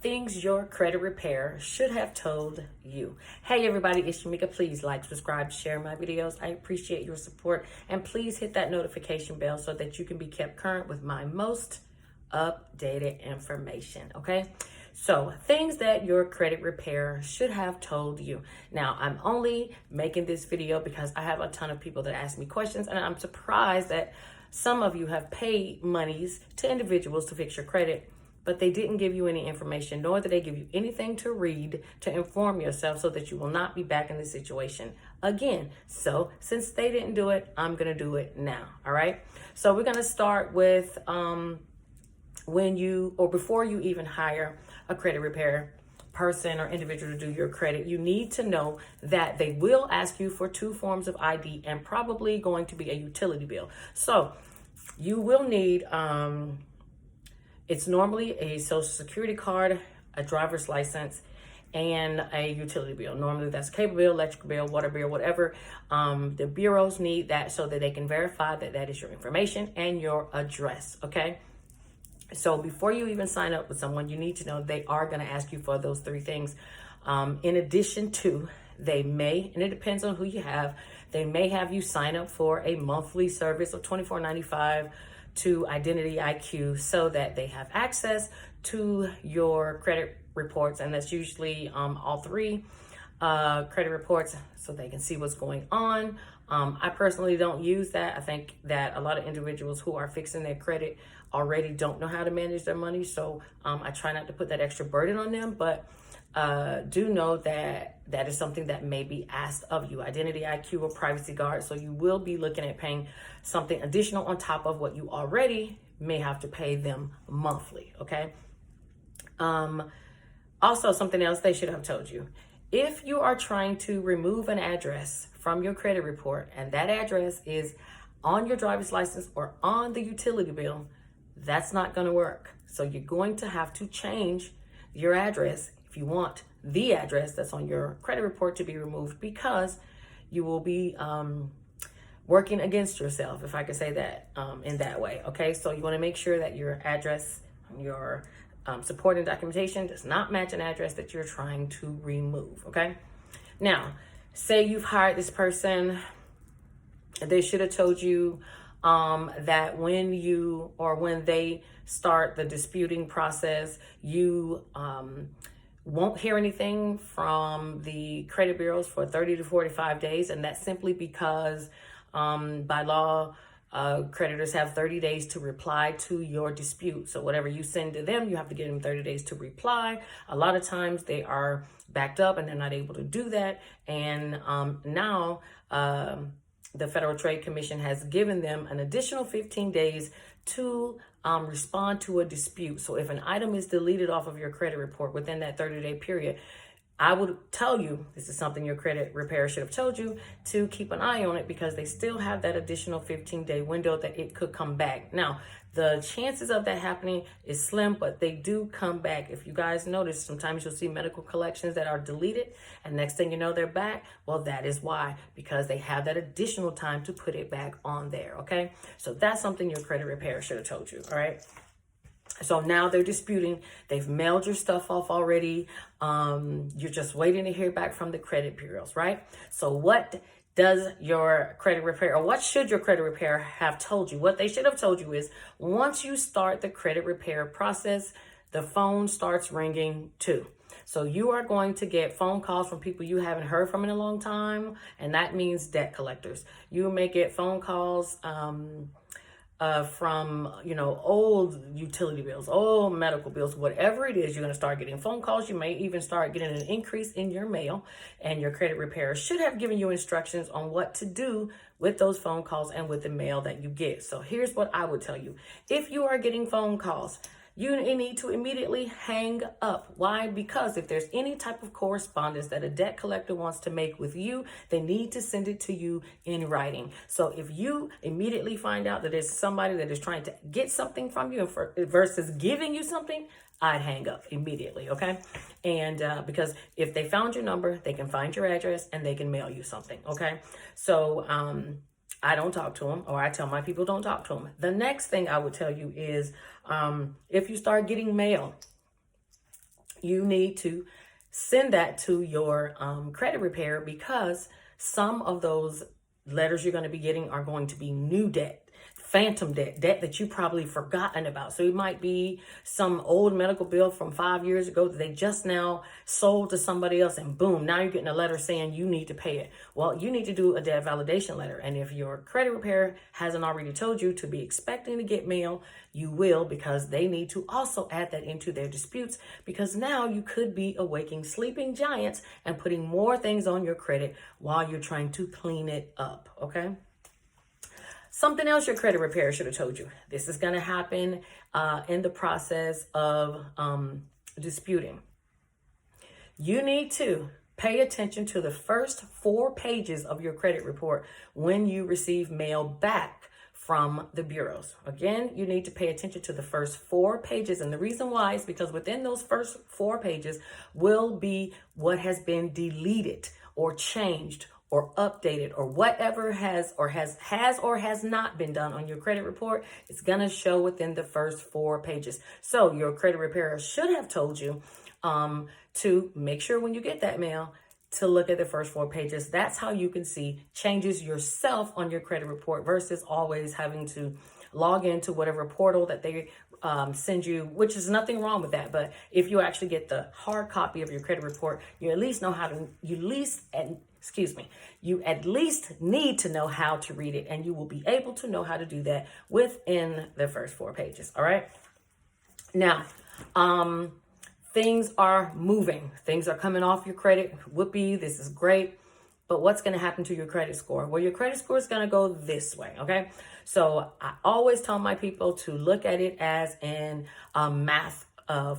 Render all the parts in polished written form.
things your credit repair should have told you. Hey everybody, it's Shamika. Please like, subscribe, share my videos. I appreciate your support, and please hit that notification bell so that you can be kept current with my most updated information. Okay, so things that your credit repair should have told you. Now, I'm only making this video because I have a ton of people that ask me questions, and I'm surprised that some of you have paid monies to individuals to fix your credit, but they didn't give you any information, nor did they give you anything to read to inform yourself so that you will not be back in this situation again. So since they didn't do it, I'm going to do it now. All right. So we're going to start with before you even hire a credit repair person or individual to do your credit, you need to know that they will ask you for 2 forms of ID and probably going to be a utility bill. So you will need, it's normally a social security card, a driver's license, and a utility bill. Normally that's a cable bill, electric bill, water bill, whatever. The bureaus need that so that they can verify that that is your information and your address, okay? So before you even sign up with someone, you need to know they are going to ask you for those 3 things. In addition to, they may, and it depends on who you have, they may have you sign up for a monthly service of $24.95 to Identity IQ so that they have access to your credit reports. And that's usually all 3 credit reports so they can see what's going on. I personally don't use that. I think that a lot of individuals who are fixing their credit already don't know how to manage their money. So I try not to put that extra burden on them, but do know that that is something that may be asked of you. Identity IQ or privacy guard. So you will be looking at paying something additional on top of what you already may have to pay them monthly. Okay. Also, something else they should have told you. If you are trying to remove an address from your credit report and that address is on your driver's license or on the utility bill, that's not going to work. So you're going to have to change your address if you want the address that's on your credit report to be removed, because you will be working against yourself, if I could say that in that way. Okay, so you want to make sure that your address, your supporting documentation does not match an address that you're trying to remove. Okay, now say you've hired this person, they should have told you that when they start the disputing process, you won't hear anything from the credit bureaus for 30 to 45 days. And that's simply because by law, creditors have 30 days to reply to your dispute. So whatever you send to them, you have to give them 30 days to reply. A lot of times they are backed up and they're not able to do that. And now the Federal Trade Commission has given them an additional 15 days to respond to a dispute. So if an item is deleted off of your credit report within that 30-day period, I would tell you, this is something your credit repair should have told you, to keep an eye on it, because they still have that additional 15-day window that it could come back. Now, the chances of that happening is slim, but they do come back. If you guys notice, sometimes you'll see medical collections that are deleted, and next thing you know, they're back. Well, that is why, because they have that additional time to put it back on there, okay? So that's something your credit repair should have told you, all right? So now they're disputing. They've mailed your stuff off already. You're just waiting to hear back from the credit bureaus, right? So what does your credit repair, or what should your credit repair have told you? What they should have told you is, once you start the credit repair process, the phone starts ringing too. So you are going to get phone calls from people you haven't heard from in a long time, and that means debt collectors. You may get phone calls from, old utility bills, old medical bills, whatever it is, you're going to start getting phone calls. You may even start getting an increase in your mail, and your credit repair should have given you instructions on what to do with those phone calls and with the mail that you get. So here's what I would tell you. If you are getting phone calls, you need to immediately hang up. Why? Because if there's any type of correspondence that a debt collector wants to make with you, they need to send it to you in writing. So if you immediately find out that there's somebody that is trying to get something from you versus giving you something, I'd hang up immediately, okay? And because if they found your number, they can find your address and they can mail you something, okay? So I don't talk to them, or I tell my people don't talk to them. The next thing I would tell you is if you start getting mail, you need to send that to your credit repair, because some of those letters you're going to be getting are going to be new debt, phantom debt, debt that you probably forgotten about. So it might be some old medical bill from 5 years ago that they just now sold to somebody else, and boom, now you're getting a letter saying you need to pay it. Well, you need to do a debt validation letter. And if your credit repair hasn't already told you to be expecting to get mail, you will, because they need to also add that into their disputes, because now you could be awaking sleeping giants and putting more things on your credit while you're trying to clean it up, okay? Something else your credit repair should have told you. This is going to happen in the process of disputing. You need to pay attention to the first 4 pages of your credit report when you receive mail back from the bureaus. Again, you need to pay attention to the first 4 pages. And the reason why is because within those first 4 pages will be what has been deleted or changed or updated, or whatever has not been done on your credit report. It's going to show within the first 4 pages. So your credit repairer should have told you to make sure when you get that mail to look at the first 4 pages. That's how you can see changes yourself on your credit report versus always having to log into whatever portal that they send you, which is nothing wrong with that. But if you actually get the hard copy of your credit report, you at least know how to, you at least need to know how to read it, and you will be able to know how to do that within the first 4 pages. All right. Now, things are moving. Things are coming off your credit. Whoopee, this is great. But what's going to happen to your credit score? Well, your credit score is going to go this way, okay? So I always tell my people to look at it as in a math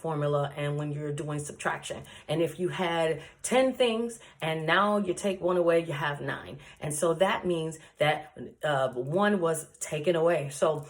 formula, and when you're doing subtraction. And if you had 10 things and now you take 1 away, you have 9. And so that means that 1 was taken away. So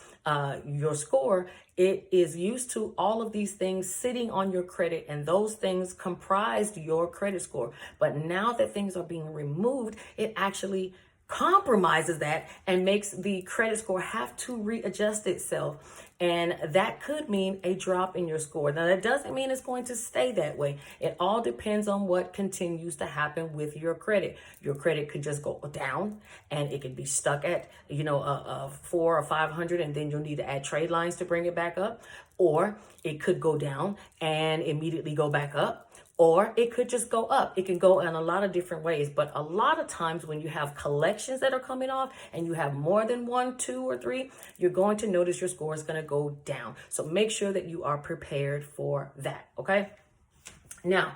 your score, it is used to all of these things sitting on your credit, and those things comprised your credit score. But now that things are being removed, it actually compromises that and makes the credit score have to readjust itself. And that could mean a drop in your score. Now, that doesn't mean it's going to stay that way. It all depends on what continues to happen with your credit. Your credit could just go down and it could be stuck at, 400 or 500, and then you'll need to add trade lines to bring it back up. Or it could go down and immediately go back up. Or it could just go up. It can go in a lot of different ways. But a lot of times when you have collections that are coming off and you have more than 1, 2, or 3, you're going to notice your score is going to go down. So make sure that you are prepared for that, okay? Now,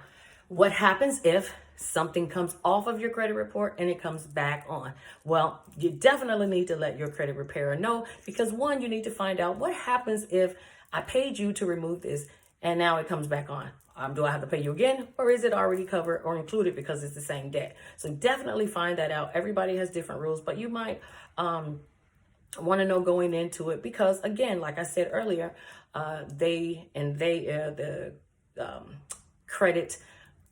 what happens if something comes off of your credit report and it comes back on? Well, you definitely need to let your credit repairer know, because 1, you need to find out what happens if I paid you to remove this and now it comes back on. Do I have to pay you again, or is it already covered or included because it's the same debt? So definitely find that out. Everybody has different rules, but you might want to know going into it, because again, like I said earlier, the credit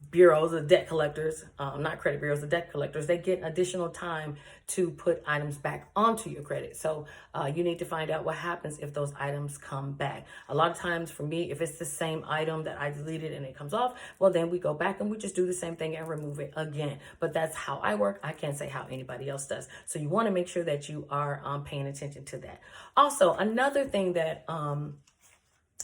bureaus, the debt collectors, not credit bureaus, the debt collectors, they get additional time to put items back onto your credit. So you need to find out what happens if those items come back. A lot of times for me, if it's the same item that I deleted and it comes off, well, then we go back and we just do the same thing and remove it again. But that's how I work. I can't say how anybody else does. So you want to make sure that you are paying attention to that. Also, another thing that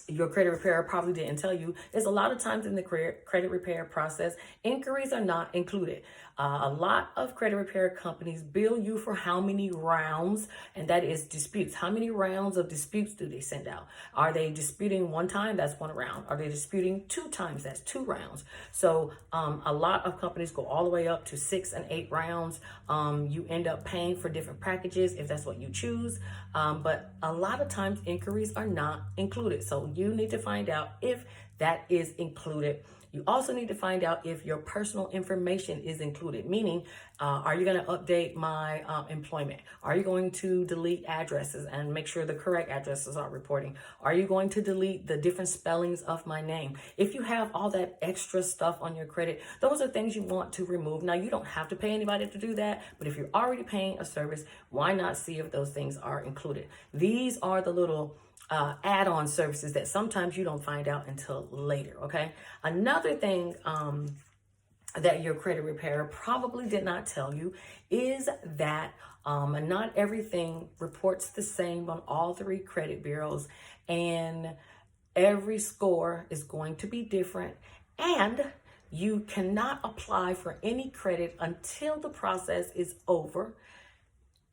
your credit repairer probably didn't tell you is a lot of times in the credit repair process, inquiries are not included. A lot of credit repair companies bill you for how many rounds, and that is disputes. How many rounds of disputes do they send out? Are they disputing 1 time? That's 1 round. Are they disputing 2 times? That's 2 rounds. So a lot of companies go all the way up to 6 and 8 rounds. You end up paying for different packages if that's what you choose. But a lot of times inquiries are not included. So you need to find out if that is included. You also need to find out if your personal information is included, meaning, are you going to update my employment? Are you going to delete addresses and make sure the correct addresses are reporting? Are you going to delete the different spellings of my name? If you have all that extra stuff on your credit, those are things you want to remove. Now, you don't have to pay anybody to do that, but if you're already paying a service, why not see if those things are included? These are the little add-on services that sometimes you don't find out until later. Okay. Another thing that your credit repairer probably did not tell you is that not everything reports the same on all three credit bureaus, and every score is going to be different, and you cannot apply for any credit until the process is over,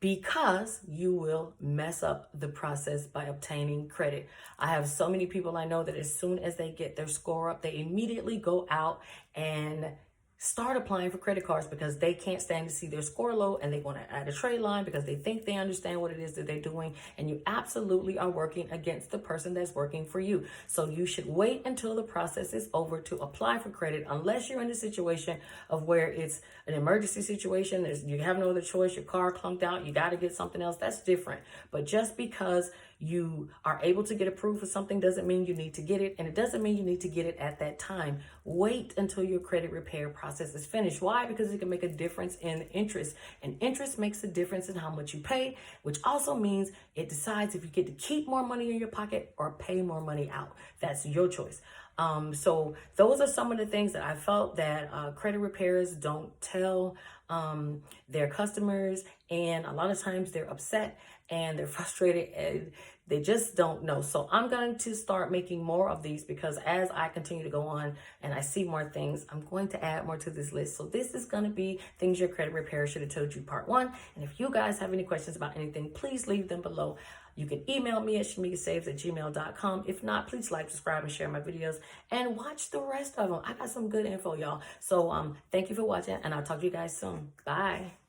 because you will mess up the process by obtaining credit. I have so many people I know that as soon as they get their score up, they immediately go out and start applying for credit cards because they can't stand to see their score low, and they want to add a trade line because they think they understand what it is that they're doing. And you absolutely are working against the person that's working for you. So you should wait until the process is over to apply for credit, unless you're in a situation of where it's an emergency situation. You have no other choice. Your car clunked out. You got to get something else. That's different. But just because you are able to get approved for something doesn't mean you need to get it, and it doesn't mean you need to get it at that time. Wait until your credit repair process is finished. Why? Because it can make a difference in interest, and interest makes a difference in how much you pay, which also means it decides if you get to keep more money in your pocket or pay more money out. That's your choice. So those are some of the things that I felt that credit repairers don't tell their customers, and a lot of times they're upset and they're frustrated and they just don't know. So I'm going to start making more of these, because as I continue to go on and I see more things, I'm going to add more to this list. So this is going to be things your credit repair should have told you, part 1. And if you guys have any questions about anything, please leave them below. You can email me at shamikasaves@gmail.com. If not, please like, subscribe, and share my videos, and watch the rest of them. I got some good info, y'all. So thank you for watching, and I'll talk to you guys soon. Bye.